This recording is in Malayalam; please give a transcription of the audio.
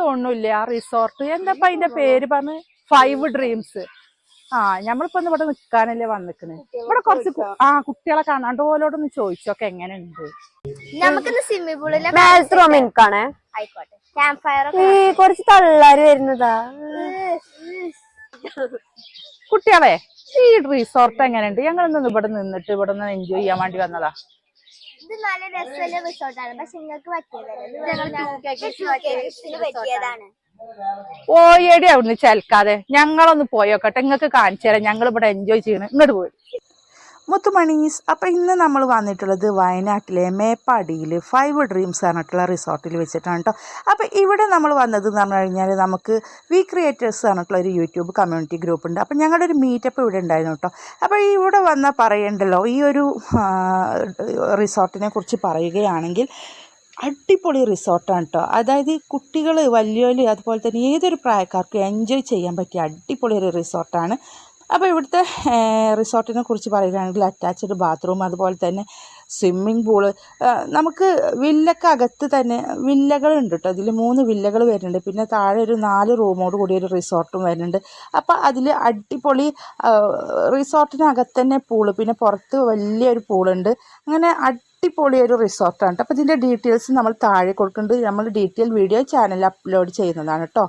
തോന്നുന്നില്ല ആ റിസോർട്ട്. എന്താ അതിന്റെ പേര് പറഞ്ഞ്? 5 ഡ്രീംസ്. ഞമ്മളിപ്പോ ഇവിടെ നിക്കാനല്ലേ വന്നിക്കണ്. ഇവിടെ കുറച്ച് കുട്ടികളെ കാണാണ്ട് ഓലോടൊന്ന് ചോദിച്ചോക്കെ എങ്ങനെയുണ്ട്. നമുക്കിന്ന് സ്വിമ്മിംഗ് പൂളിലെ ആയിക്കോട്ടെ. ക്യാമ്പ് ഫയർ കുറച്ച് തള്ളാര് വരുന്നതാ. കുട്ടികളെ ഈ റിസോർട്ട് എങ്ങനെയുണ്ട്? ഞങ്ങളൊന്നും ഇവിടെ നിന്നിട്ട് ഇവിടെ നിന്ന് എൻജോയ് ചെയ്യാൻ വേണ്ടി വന്നതാ. ഇത് നല്ല രസമുള്ള റിസോർട്ടാണ്, പക്ഷെ നിങ്ങൾക്ക് പറ്റിയതാണ്. ഓയേടി അവിടുന്ന് ചലക്കാതെ ഞങ്ങളൊന്ന് പോയോക്കട്ടെ, നിങ്ങൾക്ക് കാണിച്ചു തരാം. ഞങ്ങൾ ഇവിടെ എൻജോയ് ചെയ്യണം. ഇങ്ങോട്ട് പോയി മുത്തുമണീസ്. അപ്പം ഇന്ന് നമ്മൾ വന്നിട്ടുള്ളത് വയനാട്ടിലെ മേപ്പാടിയിൽ 5 ഡ്രീംസ് പറഞ്ഞിട്ടുള്ള റിസോർട്ടിൽ വെച്ചിട്ടാണ് കേട്ടോ. അപ്പോൾ ഇവിടെ നമ്മൾ വന്നത് എന്ന് പറഞ്ഞു കഴിഞ്ഞാൽ നമുക്ക് വി ക്രിയേറ്റേഴ്സ് പറഞ്ഞിട്ടുള്ള ഒരു യൂട്യൂബ് കമ്മ്യൂണിറ്റി ഗ്രൂപ്പ് ഉണ്ട്. അപ്പം ഞങ്ങളുടെ ഒരു മീറ്റപ്പ് ഇവിടെ ഉണ്ടായിരുന്നു കേട്ടോ. അപ്പോൾ ഇവിടെ വന്നാൽ പറയണ്ടല്ലോ, ഈ ഒരു റിസോർട്ടിനെ കുറിച്ച് പറയുകയാണെങ്കിൽ അടിപൊളി റിസോർട്ടാണ് കേട്ടോ. അതായത് കുട്ടികൾ, വലിയോല്, അതുപോലെ തന്നെ ഏതൊരു പ്രായക്കാർക്കും എൻജോയ് ചെയ്യാൻ പറ്റിയ അടിപൊളി ഒരു റിസോർട്ടാണ്. അപ്പോൾ ഇവിടുത്തെ റിസോർട്ടിനെ കുറിച്ച് പറയുകയാണെങ്കിൽ അറ്റാച്ച്ഡ് ബാത്റൂം, അതുപോലെ തന്നെ സ്വിമ്മിംഗ് പൂള്, നമുക്ക് വില്ലക്കകത്ത് തന്നെ വില്ലകളുണ്ട് കേട്ടോ. അതിൽ 3 വില്ലകൾ വരുന്നുണ്ട്. പിന്നെ താഴെ ഒരു 4 റൂമോട് കൂടി ഒരു റിസോർട്ടും വരുന്നുണ്ട്. അപ്പോൾ അതിൽ അടിപൊളി റിസോർട്ടിനകത്ത് തന്നെ പൂള്, പിന്നെ പുറത്ത് വലിയൊരു പൂളുണ്ട്. അങ്ങനെ അടിപൊളി ഒരു റിസോർട്ടാണ് കേട്ടോ. അപ്പോൾ ഇതിൻ്റെ ഡീറ്റെയിൽസ് നമ്മൾ താഴെ കൊടുക്കുന്നുണ്ട്. നമ്മൾ ഡീറ്റെയിൽ വീഡിയോ ചാനലിൽ അപ്ലോഡ് ചെയ്യുന്നതാണ് കേട്ടോ.